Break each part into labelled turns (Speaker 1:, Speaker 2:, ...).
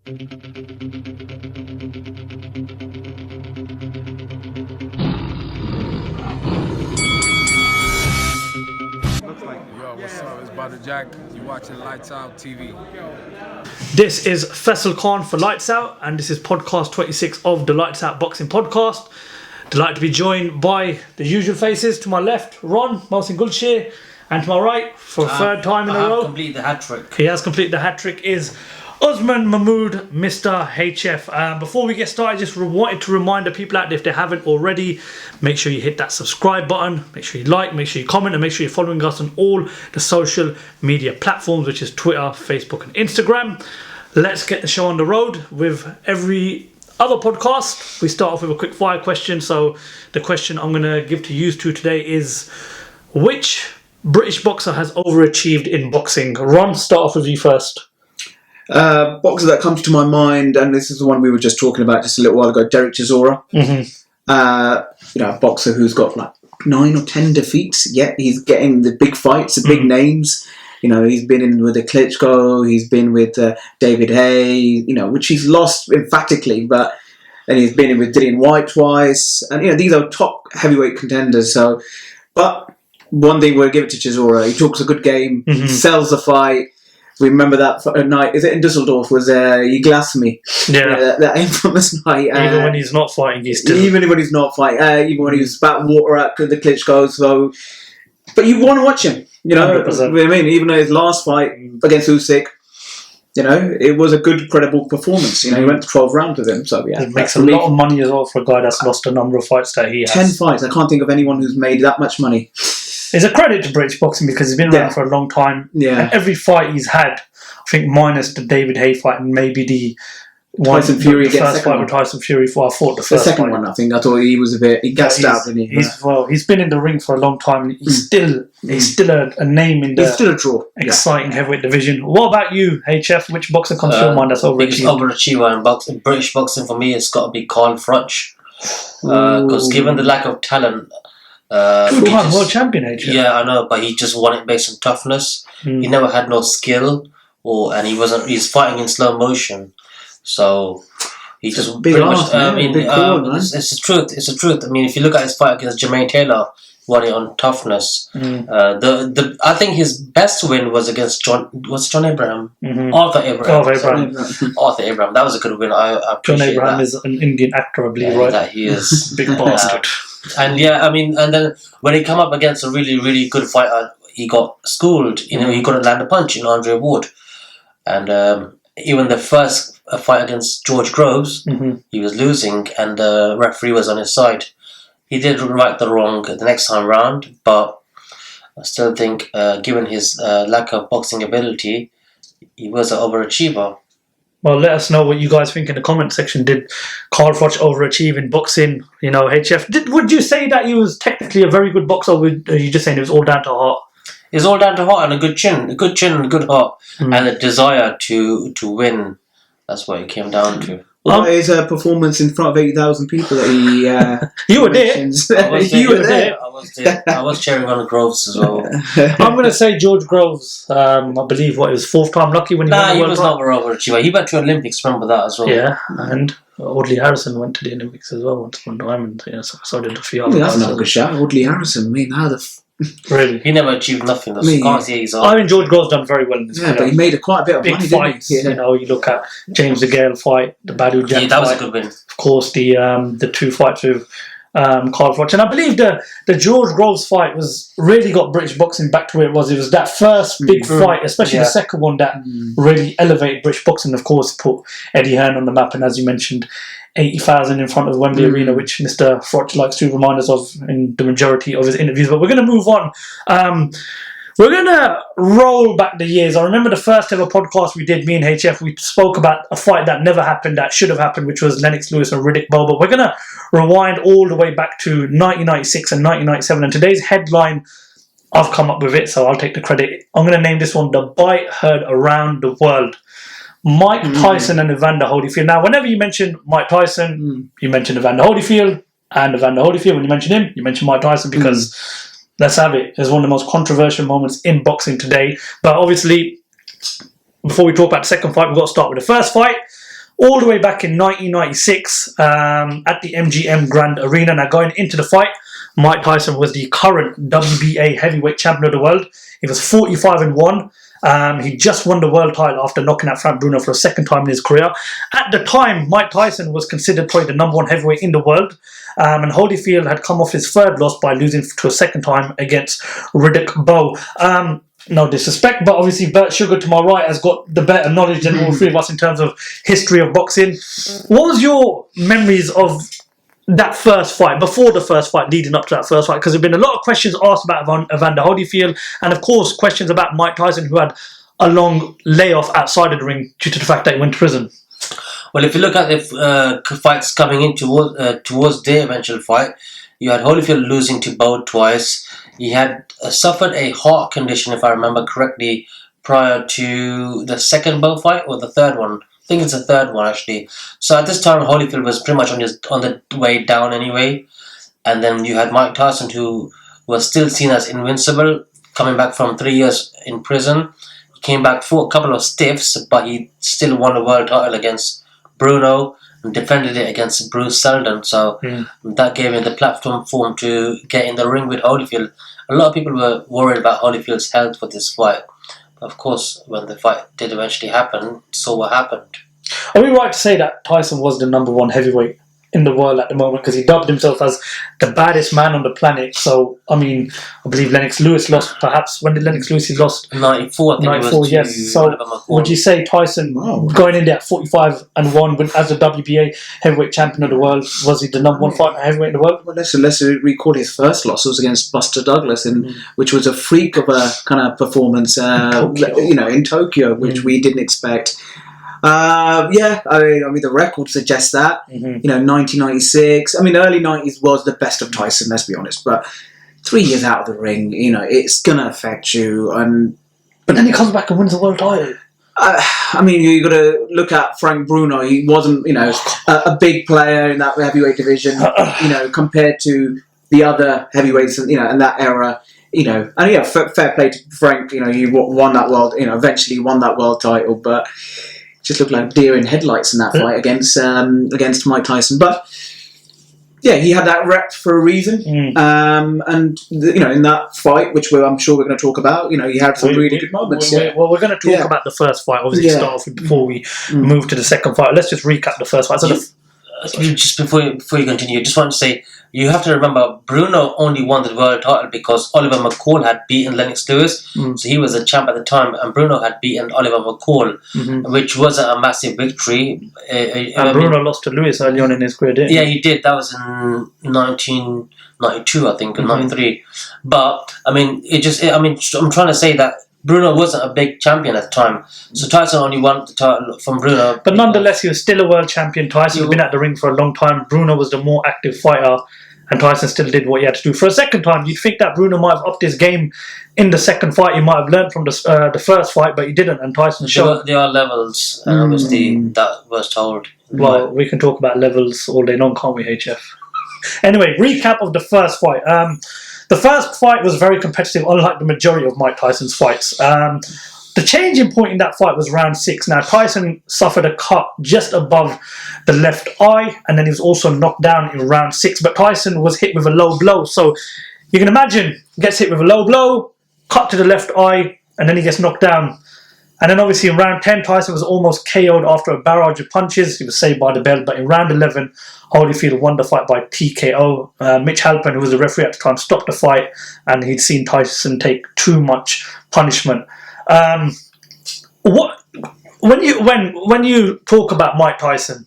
Speaker 1: Yo, what's up? It's Brother Jack. You watching Lights Out TV.
Speaker 2: This is Faisal Khan for Lights Out, and this is podcast 26 of the Lights Out Boxing Podcast. Delighted to be joined by the usual faces. To my left, Ron, Mohsin Gulsher, and to my right, for a third time in a row,
Speaker 3: completed the hat trick.
Speaker 2: He has completed the hat trick. Is Usmaan Mehmood, Mr. HF. Before we get started, just wanted to remind the people out there, if they haven't already, make sure you hit that subscribe button, make sure you like, make sure you comment, and make sure you're following us on all the social media platforms, which is Twitter, Facebook, and Instagram. Let's get the show on the road. With every other podcast, we start off with a quick fire question. So the question I'm going to give to you two today is, which British boxer has overachieved in boxing? Ron, start off with you first.
Speaker 4: Boxer that comes to my mind, and this is the one we were just talking about just a little while ago, Derek Chisora. A boxer who's got like 9 or 10 defeats, yet he's getting the big fights, the big names. You know, he's been in with the Klitschko, he's been with David Hay, which he's lost emphatically, and he's been in with Dillian White twice, and these are top heavyweight contenders. So, but one thing we'll give it to Chisora, he talks a good game, sells the fight. Remember that night? Is it in Dusseldorf? Was you glassed me?
Speaker 2: Yeah,
Speaker 4: that infamous night.
Speaker 2: Even when he's not fighting, he's still.
Speaker 4: Even when he's not fighting, even when he was about water out to the Klitschko. So, but you want to watch him.
Speaker 2: 100%.
Speaker 4: I mean, even though his last fight against Usyk, it was a good, credible performance. He went to 12 rounds with him. So yeah,
Speaker 2: it makes a lot of money as well for a guy that's lost a number of fights that he has.
Speaker 4: 10 fights. I can't think of anyone who's made that much money.
Speaker 2: It's a credit to British boxing because he's been around for a long time.
Speaker 4: Yeah.
Speaker 2: And every fight he's had, I think minus the David Hay fight and maybe the
Speaker 4: Tyson Fury
Speaker 2: the first fight with Tyson Fury before I fought the first
Speaker 4: second
Speaker 2: fight.
Speaker 4: one. I think I thought he was he gassed out, didn't he?
Speaker 2: He's been in the ring for a long time. And he's still a name in the
Speaker 4: he's still a draw.
Speaker 2: Exciting heavyweight division. What about you, HF? Which boxer comes to your mind that's overachieved?
Speaker 3: Biggest overachiever in boxing, British boxing for me, it's got to be Carl Froch. Because given the lack of talent.
Speaker 2: Two-time world champion, HF.
Speaker 3: Yeah, I know, but he just won it based on toughness. He never had no skill, and he's fighting in slow motion. So he just
Speaker 4: big
Speaker 3: pretty
Speaker 4: arse,
Speaker 3: much. It's the truth. It's the truth. I mean, if you look at his fight against Jermaine Taylor, won it on toughness. I think his best win was against John Abraham, Arthur Abraham. Arthur Abraham. That was a good win. I
Speaker 2: John
Speaker 3: appreciate
Speaker 2: Abraham
Speaker 3: that.
Speaker 2: is an Indian actor, I believe, right?
Speaker 3: That he is.
Speaker 2: Big bastard.
Speaker 3: And then when he come up against a really, really good fighter, he got schooled. He couldn't land a punch in Andre Ward. And even the first fight against George Groves, he was losing, and the referee was on his side. He did right the wrong the next time round, but I still think, given his lack of boxing ability, he was an overachiever.
Speaker 2: Well, let us know what you guys think in the comment section. Did Carl Froch overachieve in boxing? HF. Would you say that he was technically a very good boxer, or are you just saying it was all down to heart?
Speaker 3: It's all down to heart and a good chin and a good heart, and a desire to win. That's what it came down to.
Speaker 4: Well, his performance in front of 80,000 people that he...
Speaker 2: You were there.
Speaker 4: You were there.
Speaker 3: I was there. I was cheering on Groves as well.
Speaker 2: I'm going to say George Groves. I believe it was fourth time lucky when he won the World
Speaker 3: was
Speaker 2: Cup.
Speaker 3: not an overachiever. He went to Olympics. Remember that as well.
Speaker 2: Yeah, and Audley Harrison went to the Olympics as well once upon a time, and so did a few other
Speaker 4: guys. That's not a good shout. Audley Harrison. I mean, how the...
Speaker 2: Really?
Speaker 3: He never achieved nothing. I
Speaker 2: mean, George Groves done very well in this fight.
Speaker 4: But he made quite a bit of
Speaker 2: big
Speaker 4: money,
Speaker 2: fights.
Speaker 4: Didn't he?
Speaker 2: You look at James DeGale fight, the Badu Jan
Speaker 3: that was
Speaker 2: fight.
Speaker 3: a good win.
Speaker 2: Of course, the two fights with Carl Froch. And I believe the George Groves fight really got British boxing back to where it was. It was that first big fight, especially the second one, that really elevated British boxing. Of course, put Eddie Hearn on the map, and as you mentioned, 80,000 in front of the Wembley Arena, which Mr. Froch likes to remind us of in the majority of his interviews. But we're going to move on. We're going to roll back the years. I remember the first ever podcast we did, me and HF, we spoke about a fight that never happened, that should have happened, which was Lennox Lewis and Riddick Bowe. But we're going to rewind all the way back to 1996 and 1997. And today's headline, I've come up with it, so I'll take the credit. I'm going to name this one, The Bite Heard Around the World. Mike Tyson and Evander Holyfield. Now, whenever you mention Mike Tyson, you mention Evander Holyfield, and Evander Holyfield, when you mention him, you mention Mike Tyson, because let's have it. It's one of the most controversial moments in boxing today. But obviously, before we talk about the second fight, we've got to start with the first fight. all the way back in 1996 at the MGM Grand Arena. Now, going into the fight, Mike Tyson was the current WBA heavyweight champion of the world. He was 45-1. He just won the world title after knocking out Frank Bruno for a second time in his career. At the time, Mike Tyson was considered probably the number one heavyweight in the world. And Holyfield had come off his third loss by losing to a second time against Riddick Bowe. No disrespect, but obviously Bert Sugar to my right has got the better knowledge than all three of us in terms of history of boxing. What was your memories of that first fight, before the first fight, leading up to that first fight? Because there have been a lot of questions asked about Evander Holyfield, and of course questions about Mike Tyson, who had a long layoff outside of the ring due to the fact that he went to prison.
Speaker 3: Well, if you look at the fights coming in towards the eventual fight, you had Holyfield losing to Bowe twice. He had suffered a heart condition, if I remember correctly, prior to the second Bowe fight, or the third one. I think it's the third one, actually. So at this time, Holyfield was pretty much on the way down anyway. And then you had Mike Tyson, who was still seen as invincible, coming back from 3 years in prison. He came back for a couple of stiffs, but he still won the world title against Bruno and defended it against Bruce Seldon. So that gave him the platform for him to get in the ring with Holyfield. A lot of people were worried about Holyfield's health for this fight. Of course, when the fight did eventually happen, so what happened.
Speaker 2: Are we right to say that Tyson was the number one heavyweight in the world at the moment, because he dubbed himself as the baddest man on the planet? So, I mean, I believe Lennox Lewis lost, perhaps. When did Lennox Lewis lost?
Speaker 3: 94, I think
Speaker 2: 94,
Speaker 3: it was.
Speaker 2: yes. So, would you say Tyson, going in there at 45-1 as the WBA heavyweight champion of the world, was he the number one fighter heavyweight in the world?
Speaker 4: Well, let's recall his first loss was against Buster Douglas, which was a freak of a kind of performance, in Tokyo, which we didn't expect. I mean, the record suggests that. 1996. I mean, early 90s was the best of Tyson, let's be honest. But 3 years out of the ring, it's going to affect you.
Speaker 2: But then he comes back and wins the world title.
Speaker 4: I mean, you got to look at Frank Bruno. He wasn't, a big player in that heavyweight division, compared to the other heavyweights, in that era. Fair play to Frank. He won that world. Eventually won that world title, but just looked like deer in headlights in that fight against Mike Tyson. But yeah, he had that rep for a reason. In that fight, which I'm sure we're going to talk about, he had some really good moments.
Speaker 2: We're going to talk about the first fight, obviously, start off before we move to the second fight. Let's just recap the first fight. So
Speaker 3: just before you continue, I just want to say, you have to remember, Bruno only won the world title because Oliver McCall had beaten Lennox Lewis, so he was a champ at the time, and Bruno had beaten Oliver McCall, which was a massive victory.
Speaker 2: And Bruno lost to Lewis early on in his career, didn't he?
Speaker 3: Yeah, he did. That was in 1992, I think, or 93. But I mean, I'm trying to say that Bruno wasn't a big champion at the time, so Tyson only won the title from Bruno.
Speaker 2: But nonetheless, he was still a world champion. Tyson had been at the ring for a long time. Bruno was the more active fighter, and Tyson still did what he had to do. For a second time, you'd think that Bruno might have upped his game in the second fight. He might have learned from the first fight, but he didn't, and Tyson showed.
Speaker 3: There are levels, and obviously that was told.
Speaker 2: Well, we can talk about levels all day long, can't we, HF? Anyway, recap of the first fight. The first fight was very competitive, unlike the majority of Mike Tyson's fights. The changing point in that fight was round 6. Now, Tyson suffered a cut just above the left eye, and then he was also knocked down in round 6. But Tyson was hit with a low blow. So you can imagine, gets hit with a low blow, cut to the left eye, and then he gets knocked down. And then obviously in round 10, Tyson was almost KO'd after a barrage of punches. He was saved by the bell. But in round 11, Holyfield won the fight by TKO. Mitch Halpern, who was the referee at the time, stopped the fight, and he'd seen Tyson take too much punishment. When you talk about Mike Tyson,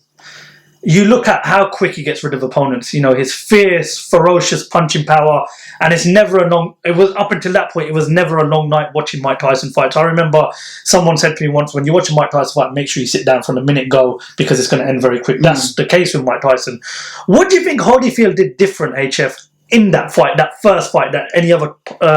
Speaker 2: you look at how quick he gets rid of opponents. His fierce, ferocious punching power, and it's never a long. It was up until that point. It was never a long night watching Mike Tyson fights. I remember someone said to me once, "When you watch a Mike Tyson fight, make sure you sit down from the minute go because it's going to end very quick." That's the case with Mike Tyson. What do you think Holyfield did different, HF, in that fight, that first fight, that any other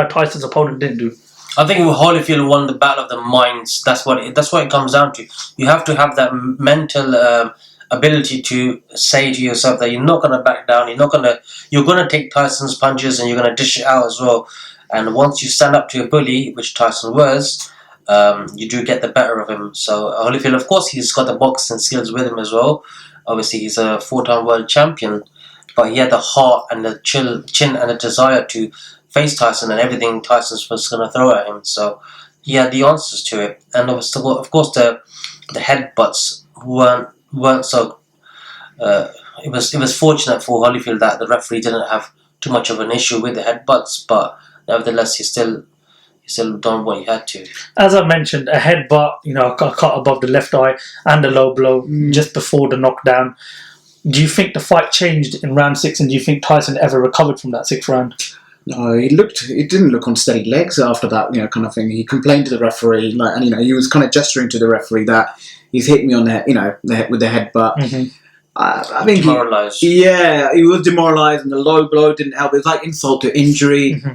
Speaker 2: Tyson's opponent didn't do?
Speaker 3: I think Holyfield won the battle of the minds. That's what it comes down to. You have to have that mental ability to say to yourself that you're not going to back down. You're going to take Tyson's punches and you're going to dish it out as well. And once you stand up to your bully, which Tyson was, you do get the better of him. So Holyfield, of course, he's got the boxing skills with him as well. Obviously, he's a 4-time world champion, but he had the heart and the chin and the desire to face Tyson and everything Tyson was going to throw at him. So he had the answers to it, and of course the headbutts weren't so. It was fortunate for Holyfield that the referee didn't have too much of an issue with the headbutts, but nevertheless he still done what he had to.
Speaker 2: As I mentioned, a headbutt, a cut above the left eye, and a low blow just before the knockdown. Do you think the fight changed in round 6, and do you think Tyson ever recovered from that 6th round?
Speaker 4: No, he didn't look on steady legs after that, kind of thing. He complained to the referee, and he was kind of gesturing to the referee that he's hit me on the head, with the headbutt.
Speaker 2: Mm-hmm.
Speaker 4: I think
Speaker 3: demoralised.
Speaker 4: He was demoralised, and the low blow didn't help. It was like insult to injury.
Speaker 2: Mm-hmm.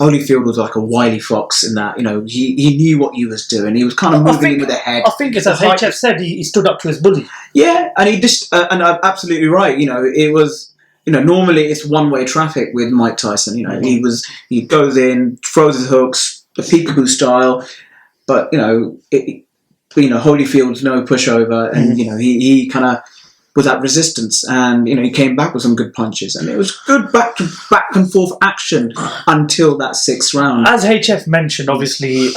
Speaker 4: Holyfield was like a wily fox in that, he knew what he was doing. He was kind of moving in with the head.
Speaker 2: I think it's as HF said, he stood up to his bully.
Speaker 4: Yeah, and he just, and I'm absolutely right. It was, normally it's one-way traffic with Mike Tyson. He goes in, throws his hooks, the peekaboo style, but Holyfield's no pushover, and he kind of was at resistance, and he came back with some good punches, and it was good back and forth action until that 6th round.
Speaker 2: As HF mentioned, obviously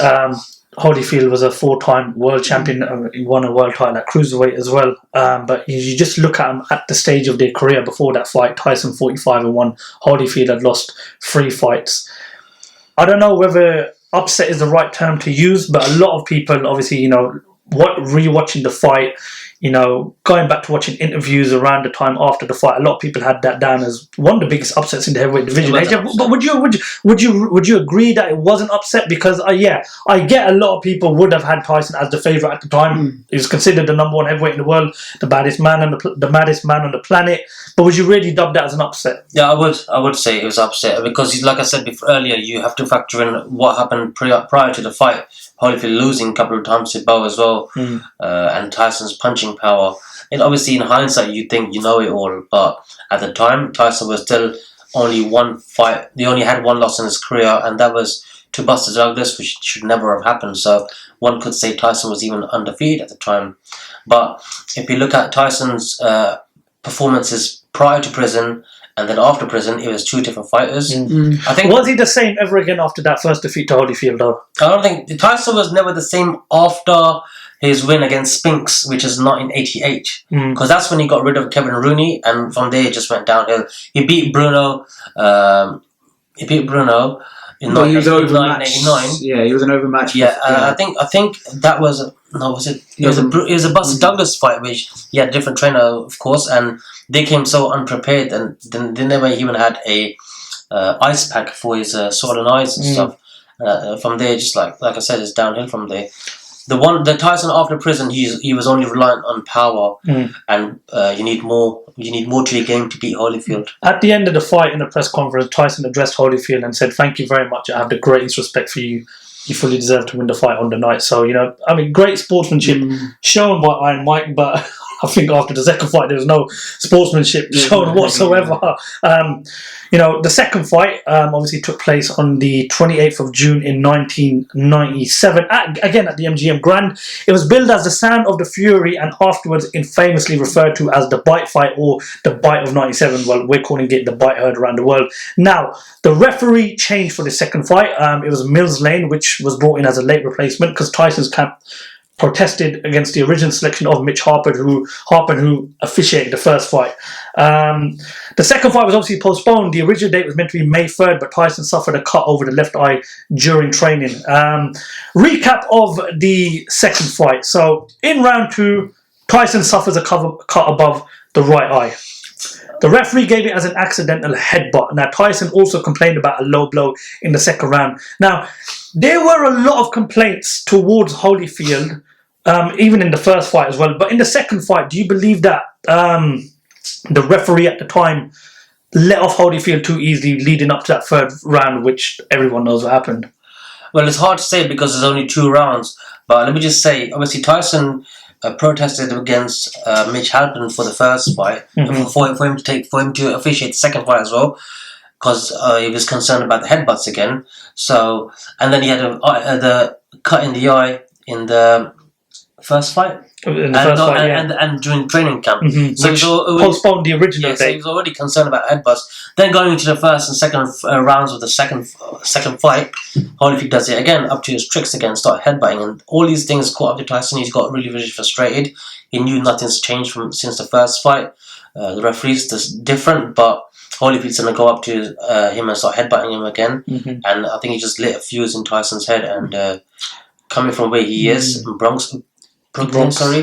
Speaker 2: Holyfield was a 4-time world champion. He won a world title at cruiserweight as well. But you just look at him at the stage of their career before that fight. Tyson 45-1. Holyfield had lost 3 fights. I don't know whether upset is the right term to use, but a lot of people, obviously, rewatching the fight, going back to watching interviews around the time after the fight, a lot of people had that down as one of the biggest upsets in the heavyweight division. But would you agree that it wasn't upset? Because I get a lot of people would have had Tyson as the favourite at the time. He was considered the number 1 heavyweight in the world, the baddest man on the maddest man on the planet. But would you really dub that as an upset?
Speaker 3: Yeah, I would say it was upset because, like I said earlier, you have to factor in what happened prior to the fight. Holyfield losing a couple of times to Bow as well, and Tyson's punching power. And obviously, in hindsight, you think you know it all, but at the time, Tyson was still only 1 fight. He only had 1 loss in his career, and that was to Buster Douglas, which should never have happened. So one could say Tyson was even undefeated at the time. But if you look at Tyson's performances prior to prison and then after prison, it was 2 different fighters. I think.
Speaker 2: Was he the same ever again after that first defeat to Holyfield, though?
Speaker 3: I don't think Tyson was never the same after his win against Spinks, which is 1988, because that's when he got rid of Kevin Rooney, and from there it just went downhill. He beat Bruno. In 1989.
Speaker 4: Yeah, he was an overmatched.
Speaker 3: Yeah, I think that was It was a Buster Douglas fight, which he had a different trainer, of course, and they came so unprepared, and they never even had a ice pack for his swollen eyes and stuff. From there, just like I said, it's downhill from there. The Tyson after prison, he was only reliant on power, and you need more to your game to beat Holyfield. At
Speaker 2: the end of the fight, in a press conference, Tyson addressed Holyfield and said, "Thank you very much. I have the greatest respect for you. You fully deserve to win the fight on the night." So great sportsmanship shown by Iron Mike, but I think after the second fight, there was no sportsmanship shown whatsoever. The second fight obviously took place on the 28th of June in 1997, again at the MGM Grand. It was billed as the Sound of the Fury and afterwards infamously referred to as the Bite Fight or the Bite of 97. Well, we're calling it the Bite heard around the world. Now, the referee changed for the second fight. It was Mills Lane, which was brought in as a late replacement because Tyson's camp protested against the original selection of Mitch Harper, who officiated the first fight. The second fight was obviously postponed. The original date was meant to be May 3rd, but Tyson suffered a cut over the left eye during training. Recap of the second fight. So, in round 2, Tyson suffers a cut above the right eye. The referee gave it as an accidental headbutt. Now, Tyson also complained about a low blow in the second round. Now, there were a lot of complaints towards Holyfield, even in the first fight as well. But in the second fight, do you believe that the referee at the time let off Holyfield too easily leading up to that third round, which everyone knows what happened?
Speaker 3: Well, it's hard to say because there's only 2 rounds. But let me just say, obviously, Tyson protested against Mitch Halpin for the first fight, for him to officiate the second fight as well, because he was concerned about the headbutts again. So, and then he had cut in the eye in the first fight.
Speaker 2: In the first fight, yeah.
Speaker 3: and during training camp.
Speaker 2: So which postponed the original
Speaker 3: date. So he was already concerned about headbutts. Then going into the first and second rounds of the second fight, Holyfield does it again, up to his tricks again, start headbutting, and all these things caught up to Tyson. He's got really, really frustrated. He knew nothing's changed since the first fight. The referee's just different, but Holyfield's going to go up to him and start headbutting him again. And I think he just lit a fuse in Tyson's head, and coming from where he is, in Brooklyn, sorry.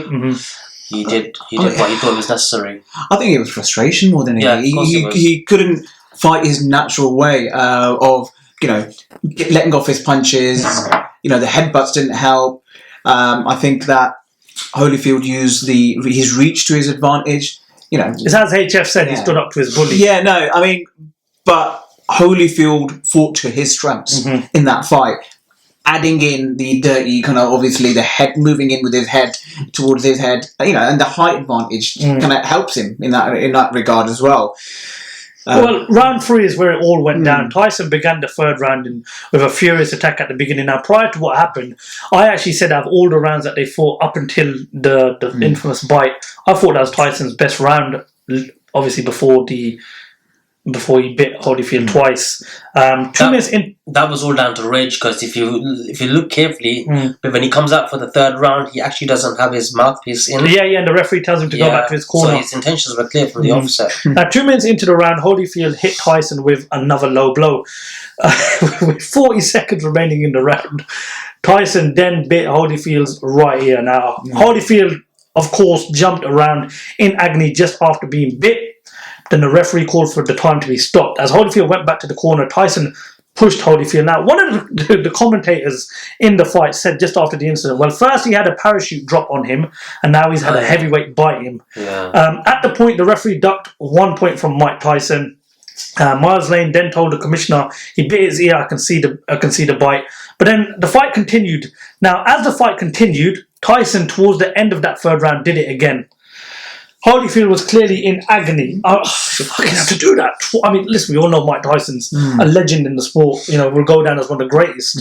Speaker 3: He did what he thought was necessary.
Speaker 4: I think it was frustration more than anything. He couldn't fight his natural way of, letting off his punches. The headbutts didn't help. I think that Holyfield used his reach to his advantage.
Speaker 2: It's as HF said, he stood up to his bully.
Speaker 4: Yeah, no, I mean, but Holyfield fought to his strengths in that fight. Adding in the dirty obviously the head, moving in with his head towards his head, and the height advantage kind of helps him in that regard as well.
Speaker 2: Well, round 3 is where it all went down. Tyson began the third round with a furious attack at the beginning. Now, prior to what happened, I actually said out of all the rounds that they fought up until the infamous bite, I thought that was Tyson's best round, obviously before he bit Holyfield twice. 2 minutes in. That
Speaker 3: was all down to rage, because if you look carefully, but when he comes out for the third round, he actually doesn't have his mouthpiece in.
Speaker 2: Yeah, and the referee tells him to go back to his corner.
Speaker 3: So his intentions were clear from the offset.
Speaker 2: Now, 2 minutes into the round, Holyfield hit Tyson with another low blow. With 40 seconds remaining in the round, Tyson then bit Holyfield's right ear. Now, Holyfield, of course, jumped around in agony just after being bit. Then the referee called for the time to be stopped. As Holyfield went back to the corner, Tyson pushed Holyfield. Now, one of the commentators in the fight said just after the incident, well, first he had a parachute drop on him, and now he's had a heavyweight bite him. At the point, the referee ducked 1 point from Mike Tyson. Miles Lane then told the commissioner he bit his ear. I can see the bite. But then the fight continued. Now, as the fight continued, Tyson, towards the end of that third round, did it again. Holyfield was clearly in agony. I fucking have to do that. I mean, listen, we all know Mike Tyson's a legend in the sport. Will go down as one of the greatest.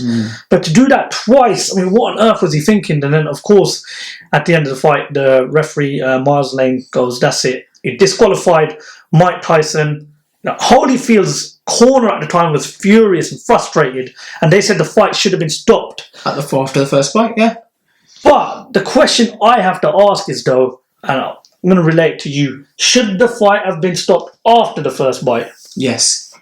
Speaker 2: But to do that twice, I mean, what on earth was he thinking? And then, of course, at the end of the fight, the referee, Miles Lane, goes, that's it. He disqualified Mike Tyson. Now, Holyfield's corner at the time was furious and frustrated, and they said the fight should have been stopped.
Speaker 4: After the first fight, yeah.
Speaker 2: But the question I have to ask is, though, and I'm going to relate to you. Should the fight have been stopped after the first bite?
Speaker 4: Yes.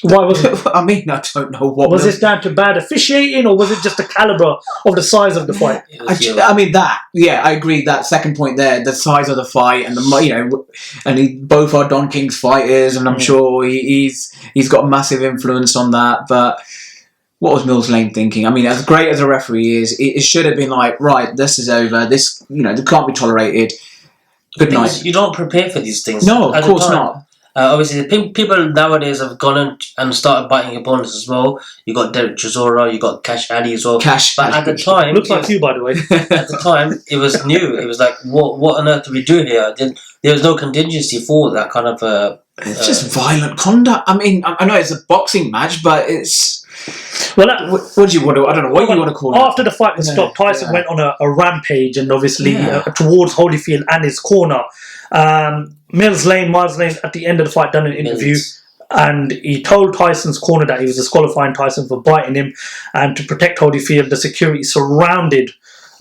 Speaker 2: Why was it?
Speaker 4: I mean, I don't know what.
Speaker 2: Was this down to bad officiating, or was it just the caliber of the size of the fight?
Speaker 4: I mean that. Yeah, I agree. That second point there, the size of the fight, and both are Don King's fighters, and I'm sure he's got a massive influence on that. But what was Mills Lane thinking? I mean, as great as a referee is, it should have been like, right, this is over. This, they can't be tolerated. Good night.
Speaker 3: You don't prepare for these things.
Speaker 4: No, of course not.
Speaker 3: Obviously, people nowadays have gone and started biting opponents as well. You got Derek Chisora, you got Cash Ali as well. But at the time,
Speaker 2: looks like you, by the way.
Speaker 3: At the time, it was new. It was like, what on earth do we do here? There was no contingency for that kind of.
Speaker 4: It's just violent conduct. I mean, I know it's a boxing match, but it's.
Speaker 2: Well,
Speaker 4: what do you want to? I don't know what you want to call it.
Speaker 2: After the fight was stopped, Tyson went on a rampage, and obviously towards Holyfield and his corner. Miles Lane, at the end of the fight, done an interview, and he told Tyson's corner that he was disqualifying Tyson for biting him, and to protect Holyfield, the security surrounded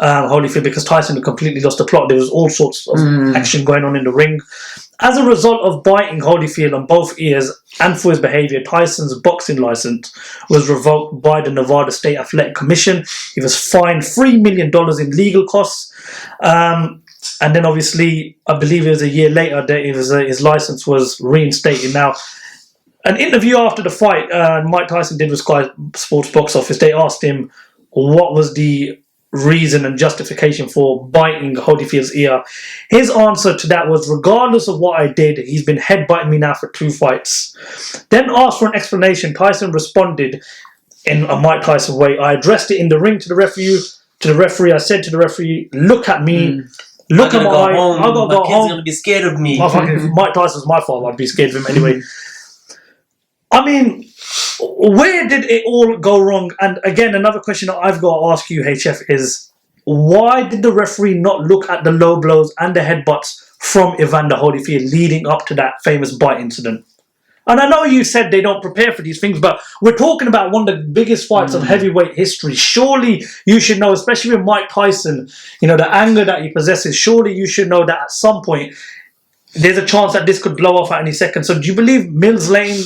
Speaker 2: Holyfield because Tyson had completely lost the plot. There was all sorts of action going on in the ring. As a result of biting Holyfield on both ears and for his behaviour, Tyson's boxing licence was revoked by the Nevada State Athletic Commission. He was fined $3 million in legal costs. And then obviously, I believe it was a year later that his licence was reinstated. Now, an interview after the fight Mike Tyson did with Sky Sports Box Office, they asked him what was the reason and justification for biting Holyfield's ear. His answer to that was, regardless of what I did, he's been headbutting me now for 2 fights. Then asked for an explanation, Tyson responded in a Mike Tyson way. I addressed it in the ring to the referee. I said to the referee, look at me. Look at my eye. I gotta go home. My
Speaker 3: kid's gonna be scared of me.
Speaker 2: If Mike Tyson's my father, I'd be scared of him anyway. I mean, Where did it all go wrong? And again, another question that I've got to ask you, HF, is why did the referee not look at the low blows and the headbutts from Evander Holyfield leading up to that famous bite incident? And I know you said they don't prepare for these things, but we're talking about one of the biggest fights of heavyweight history. Surely you should know, especially with Mike Tyson, the anger that he possesses, surely you should know that at some point there's a chance that this could blow off at any second. So do you believe Mills Lane,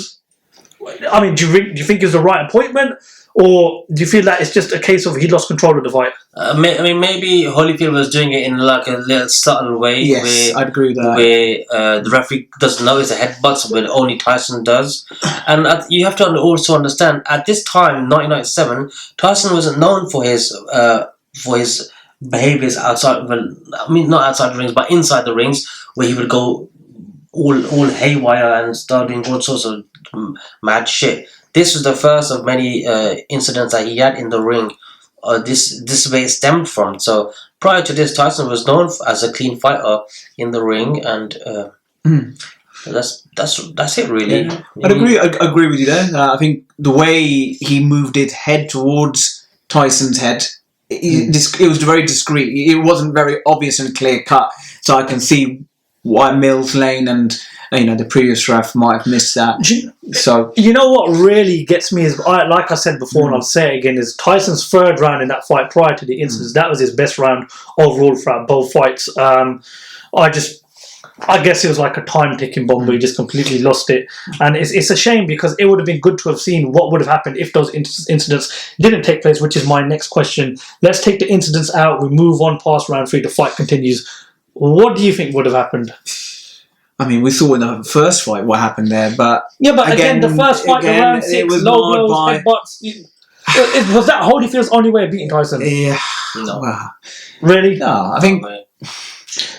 Speaker 2: do you think it was the right appointment? Or do you feel that it's just a case of he lost control of the fight?
Speaker 3: Maybe Holyfield was doing it in like a little subtle way.
Speaker 4: Yes, I'd agree with that.
Speaker 3: Where the referee doesn't know it's a headbutt, but only Tyson does. And you have to also understand, at this time, 1997, Tyson wasn't known for his behaviours outside. Well, not outside the rings, but inside the rings, where he would go all haywire and start doing all sorts of mad shit. This was the first of many incidents that he had in the ring. This is where it stemmed from. So prior to this, Tyson was known as a clean fighter in the ring, and that's it really.
Speaker 4: Yeah. I'd agree with you there. I think the way he moved his head towards Tyson's head, it was very discreet. It wasn't very obvious and clear cut. So I can see why Mills Lane and the previous ref might have missed that. So
Speaker 2: you know what really gets me is, like I said before, and I'll say it again, is Tyson's third round in that fight prior to the incidents. That was his best round overall throughout both fights. I guess it was like a time ticking bomb where he just completely lost it, and it's a shame because it would have been good to have seen what would have happened if those incidents didn't take place. Which is my next question. Let's take the incidents out. We move on past round 3. The fight continues. What do you think would have happened?
Speaker 4: We saw in the first fight what happened there, but
Speaker 2: again the first fight, round 6, low blows, headbutts. Was that Holyfield's only way of beating Tyson?
Speaker 4: Yeah.
Speaker 3: No.
Speaker 2: Really?
Speaker 4: No, I think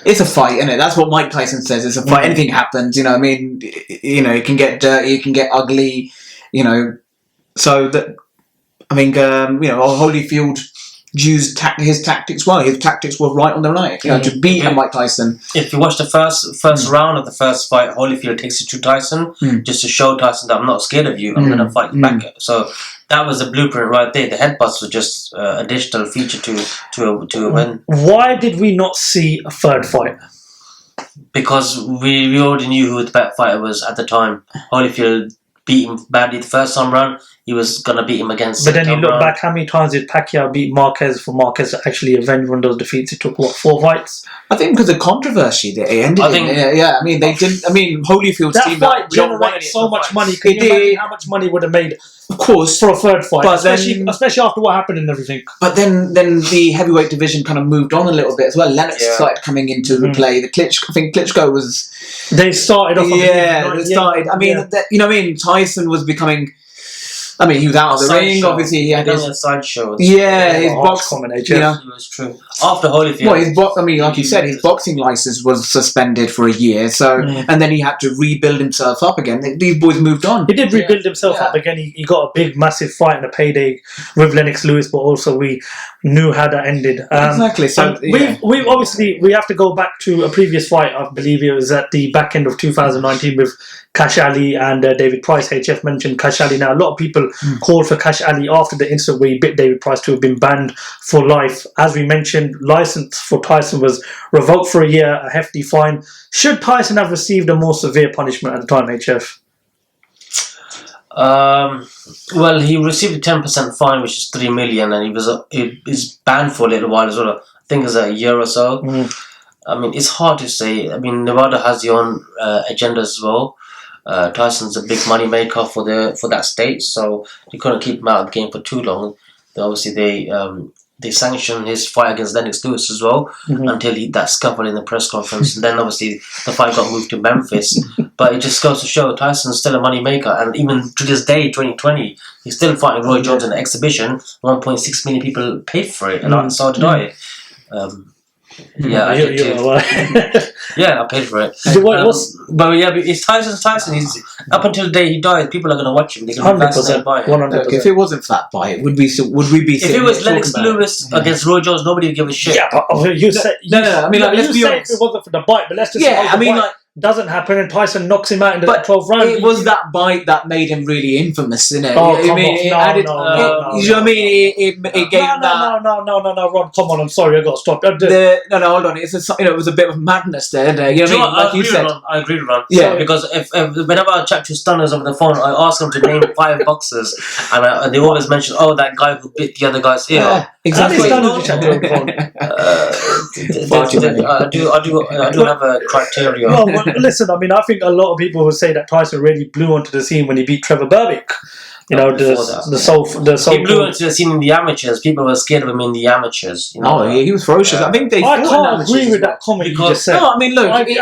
Speaker 4: it's a fight, isn't it? That's what Mike Tyson says. It's a fight. Anything happens. It can get dirty. It can get ugly. So that Holyfield used his tactics well. His tactics were right on the night, to beat Mike Tyson.
Speaker 3: If you watch the first round of the first fight, Holyfield takes it to Tyson just to show Tyson that I'm not scared of you. I'm going to fight you back. So that was the blueprint right there. The headbutts were just additional feature to a win.
Speaker 2: Why did we not see a third fight?
Speaker 3: Because we already knew who the better fighter was at the time. Holyfield beat him badly the first time round. He was going to beat him again.
Speaker 2: But then you look back, how many times did Pacquiao beat Marquez for Marquez to actually avenge one of those defeats? It took, 4 fights?
Speaker 4: I think because of controversy that it ended they didn't. Holyfield's team...
Speaker 2: That fight generated so much money. Can you imagine how much money would have made,
Speaker 4: of course,
Speaker 2: for a third fight?
Speaker 4: But
Speaker 2: especially after what happened and everything.
Speaker 4: But then the heavyweight division kind of moved on a little bit as well. Lennox started coming into the play. I think Klitschko was...
Speaker 2: They started off...
Speaker 4: they started... Tyson was becoming... he was out of the ring.
Speaker 3: Show.
Speaker 4: Obviously, he had
Speaker 3: his sideshow.
Speaker 4: His box
Speaker 2: combination.
Speaker 3: It was true. After Holyfield,
Speaker 4: like you said, his boxing license was suspended for a year. So, and then he had to rebuild himself up again. These boys moved on.
Speaker 2: He did rebuild himself up again. He got a big, massive fight and a payday with Lennox Lewis, but also we knew how that ended.
Speaker 4: Exactly. So
Speaker 2: we obviously have to go back to a previous fight. I believe it was at the back end of 2019 with Cash Ali and David Price. HF mentioned Cash Ali. Now, a lot of people called for Cash Ali after the incident where he bit David Price to have been banned for life. As we mentioned, license for Tyson was revoked for a year, a hefty fine. Should Tyson have received a more severe punishment at the time, HF?
Speaker 3: Well, he received a 10% fine, which is $3 million, and he was banned for a little while as well. I think it was a year or so. It's hard to say. Nevada has their own agendas as well. Tyson's a big money maker for that state, so you couldn't keep him out of the game for too long. Obviously, they sanctioned his fight against Lennox Lewis as well until that scuffle in the press conference. And then obviously the fight got moved to Memphis. But it just goes to show Tyson's still a money maker, and even to this day, 2020, he's still fighting Roy Jones in an exhibition. 1.6 million people paid for it, and so did I. I did too. Yeah, I paid for it. But it's Tyson. He's up until the day he dies. People are going to watch him. They're going to be fascinated by him.
Speaker 2: 100%.
Speaker 4: Look, if it wasn't that fight, would we be?
Speaker 3: If it was Lennox Lewis against Roy Jones, nobody would give a shit.
Speaker 2: Yeah, but you say.
Speaker 4: No. Let's be honest.
Speaker 2: If it wasn't for the bite, but let's just.
Speaker 4: Yeah,
Speaker 2: doesn't happen, and Tyson knocks him out in the 12th round.
Speaker 4: It was that bite that made him really infamous, isn't it?
Speaker 2: Oh,
Speaker 4: I mean, it added. You know what I mean? It gave him that.
Speaker 2: No, Ron, come on, I'm sorry, I got to stop.
Speaker 4: No, hold on. It was a bit of madness there. You know what I mean? Like you said.
Speaker 3: I agree with Ron.
Speaker 4: Yeah.
Speaker 3: Because if whenever I chat to stunners over the phone, I ask them to name 5 boxers, and they always mention, that guy who bit the other guy's ear.
Speaker 4: Yeah, exactly.
Speaker 2: How many stunners you chat to on the phone?
Speaker 3: I do have a criteria.
Speaker 2: Well, listen, I mean, I think a lot of people would say that Tyson really blew onto the scene when he beat Trevor Berbick. You know, the
Speaker 3: he blew into the scene in the amateurs. People were scared of him in the amateurs. You know?
Speaker 4: Oh, yeah, he was ferocious. I think they.
Speaker 2: I can't agree with that comment you just said.
Speaker 4: No, I mean, look, it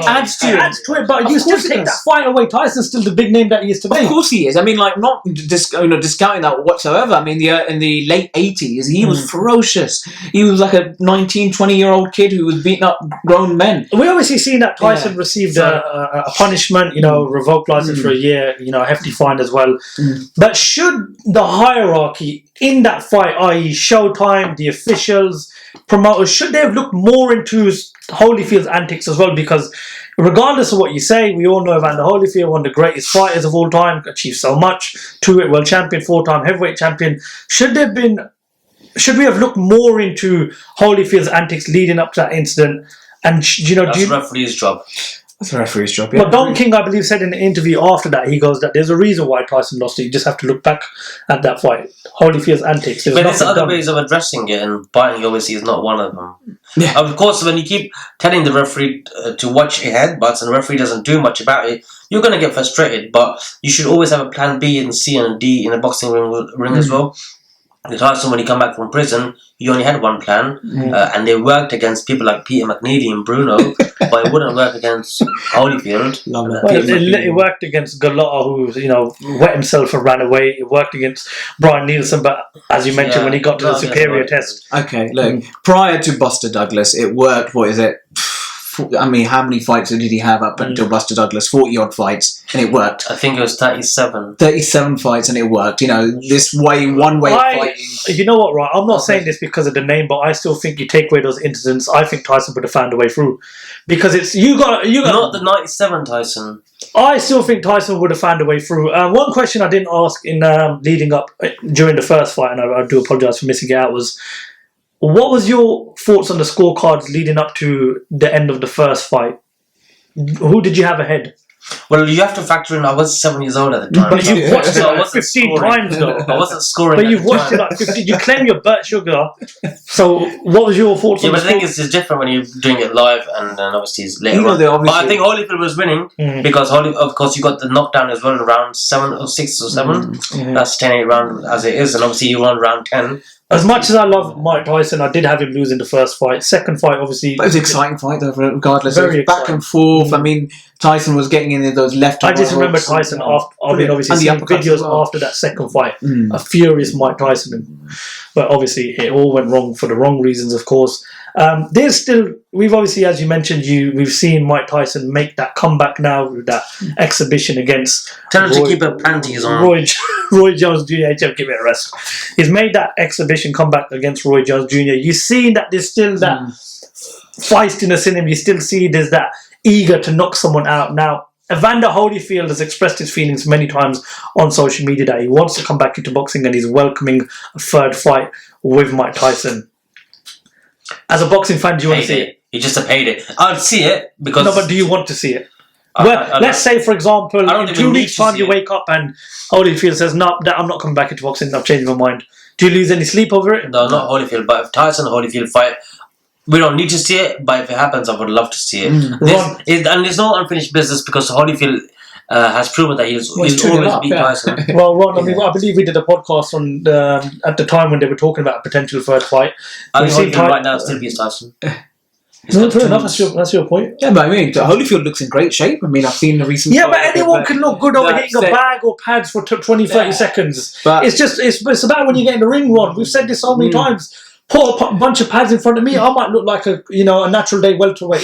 Speaker 4: adds to
Speaker 2: it, but you still take that fight away. Tyson's still the big name that he is today.
Speaker 4: Of course he is. I mean, like, not discounting that whatsoever. I mean, in the late 80s, he was ferocious. He was like a 19, 20-year-old kid who was beating up grown men.
Speaker 2: We obviously seen that Tyson received a punishment, revoked license for a year. A hefty fine as well. But should the hierarchy in that fight, i.e. Showtime, the officials, promoters, should they have looked more into Holyfield's antics as well? Because regardless of what you say, we all know Evander Holyfield, one of the greatest fighters of all time, achieved so much, 2-weight world champion, 4-time heavyweight champion. Should we have looked more into Holyfield's antics leading up to that incident? And
Speaker 3: that's the referee's job.
Speaker 4: That's a referee's job, yeah.
Speaker 2: But Don King, I believe, said in an interview after that, he goes that there's a reason why Tyson lost it. You just have to look back at that fight. Holyfield's antics.
Speaker 3: But there's other ways of addressing it, and biting obviously is not one of them. Yeah. Of course, when you keep telling the referee to watch your headbutts and the referee doesn't do much about it, you're going to get frustrated. But you should always have a plan B and C and D in a boxing ring as well. The Tyson, when he come back from prison, he only had one plan, and they worked against people like Peter McNeely and Bruno, but it wouldn't work against Holyfield.
Speaker 2: It worked against Galata, who wet himself and ran away. It worked against Brian Nielsen, but as you mentioned, when he got to the superior test.
Speaker 4: Okay, look, prior to Buster Douglas, it worked. What is it? I mean, how many fights did he have up until Buster Douglas? 40-odd fights, and it worked.
Speaker 3: I think it was 37.
Speaker 4: 37 fights, and it worked. This one-way fighting.
Speaker 2: You know what, right? I'm not saying this because of the name, but I still think you take away those incidents, I think Tyson would have found a way through. Because it's you got
Speaker 3: not the 97 Tyson.
Speaker 2: I still think Tyson would have found a way through. One question I didn't ask in leading up during the first fight, and I do apologise for missing it out, was what was your thoughts on the scorecards leading up to the end of the first fight? Who did you have ahead?
Speaker 3: Well, you have to factor in I was 7 years old at the time.
Speaker 2: But you've watched it like 15 times though.
Speaker 3: I wasn't scoring.
Speaker 2: But you've watched it like 15. You claim you're Bert Sugar. So what was your thoughts on
Speaker 3: the score? But I think it's just different when you're doing it live and then obviously it's later on. But I think Holyfield was winning because of course you got the knockdown as well in round 7 or 6 or 7. That's 10-8 round as it is, and obviously you won round 10.
Speaker 2: As much as I love Mike Tyson, I did have him lose in the first fight. Second fight, obviously...
Speaker 4: But it was an exciting fight, though, regardless.
Speaker 2: Very
Speaker 4: it was back and forth. I mean, Tyson was getting in those left...
Speaker 2: I just remember Tyson, obviously seeing videos after that second fight. A furious Mike Tyson. But obviously, it all went wrong for the wrong reasons, of course. There's still... We've obviously, as you mentioned, we've seen Mike Tyson make that comeback now with that exhibition against...
Speaker 3: Tell him to keep her panties on.
Speaker 2: Roy Jones Jr. Give it a rest. He's made that exhibition comeback against Roy Jones Jr. You've seen that there's still that feistiness in him. You still see there's that eager to knock someone out. Now, Evander Holyfield has expressed his feelings many times on social media that he wants to come back into boxing and he's welcoming a third fight with Mike Tyson. As a boxing fan, do you want to see it?
Speaker 3: He just paid it. I'd see it because...
Speaker 2: No, but do you want to see it? Well, let's say, for example, in 2 weeks' time you wake up and Holyfield says, no, I'm not coming back into boxing, I've changed my mind. Do you lose any sleep over it?
Speaker 3: No, not Holyfield, but if Tyson and Holyfield fight, we don't need to see it, but if it happens, I would love to see it. And there's no unfinished business because Holyfield has proven that he's always beat Tyson.
Speaker 2: Well, Ron, I believe we did a podcast on at the time when they were talking about a potential third fight.
Speaker 3: I think Holyfield right now still beats Tyson.
Speaker 2: No, fair enough. That's your point.
Speaker 4: Yeah, but I mean, Holyfield looks in great shape. I mean, I've seen the recent...
Speaker 2: Yeah, but anyone can look good over hitting a bag or pads for 20, 30 seconds. But it's about when you get in the ring, Ron. We've said this so many times. Put a bunch of pads in front of me, I might look like a natural day welterweight.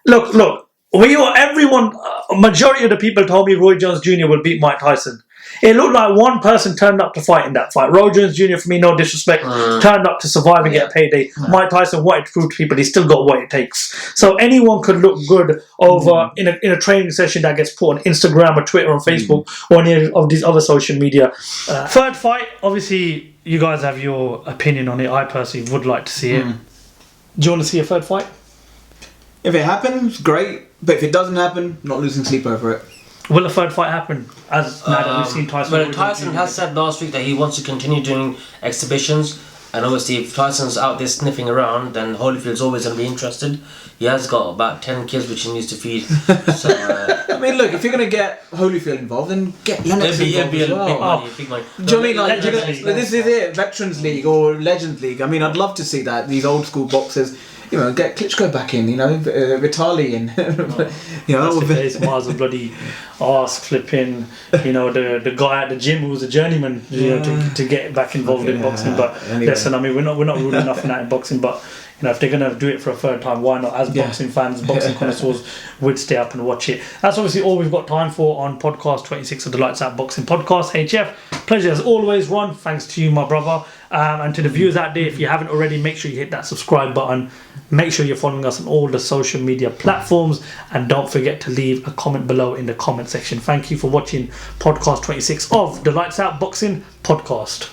Speaker 2: Look. Everyone, majority of the people told me Roy Jones Jr. will beat Mike Tyson. It looked like one person turned up to fight in that fight. Roy Jones Jr., for me, no disrespect, turned up to survive and get a payday. Mike Tyson wanted to prove to people he still got what it takes. So anyone could look good over in a training session that gets put on Instagram or Twitter or Facebook or any of these other social media. Third fight, obviously, you guys have your opinion on it. I personally would like to see it. Do you want to see a third fight?
Speaker 4: If it happens, great. But if it doesn't happen, not losing sleep over it.
Speaker 2: Will a third fight happen? As now that we've seen Tyson.
Speaker 3: Well, Tyson has said last week that he wants to continue doing exhibitions, and obviously, if Tyson's out there sniffing around, then Holyfield's always going to be interested. He has got about 10 kids which he needs to feed. So,
Speaker 4: I mean, look, if you're going to get Holyfield involved, then get Lennox involved as well.
Speaker 3: Big money.
Speaker 4: Do you know what I mean? Like, this is it, Veterans League or Legends League. I mean, I'd love to see that. These old school boxers, you know, get Klitschko back in, you know, Vitali in. You know,
Speaker 2: with Mars of bloody arse flipping, you know, the guy at the gym who was a journeyman, you know, to get back involved in boxing. But
Speaker 4: anyway.
Speaker 2: listen, I mean, we're not ruling enough in that in boxing, but you know, if they're gonna do it for a third time, why not? As boxing fans, boxing connoisseurs, would stay up and watch it. That's obviously all we've got time for on podcast 26 of the Lights Out Boxing Podcast. HF, pleasure as always, Ron. Thanks to you, my brother, and to the viewers out there. If you haven't already, make sure you hit that subscribe button. Make sure you're following us on all the social media platforms, and don't forget to leave a comment below in the comment section. Thank you for watching podcast 26 of the Lights Out Boxing Podcast.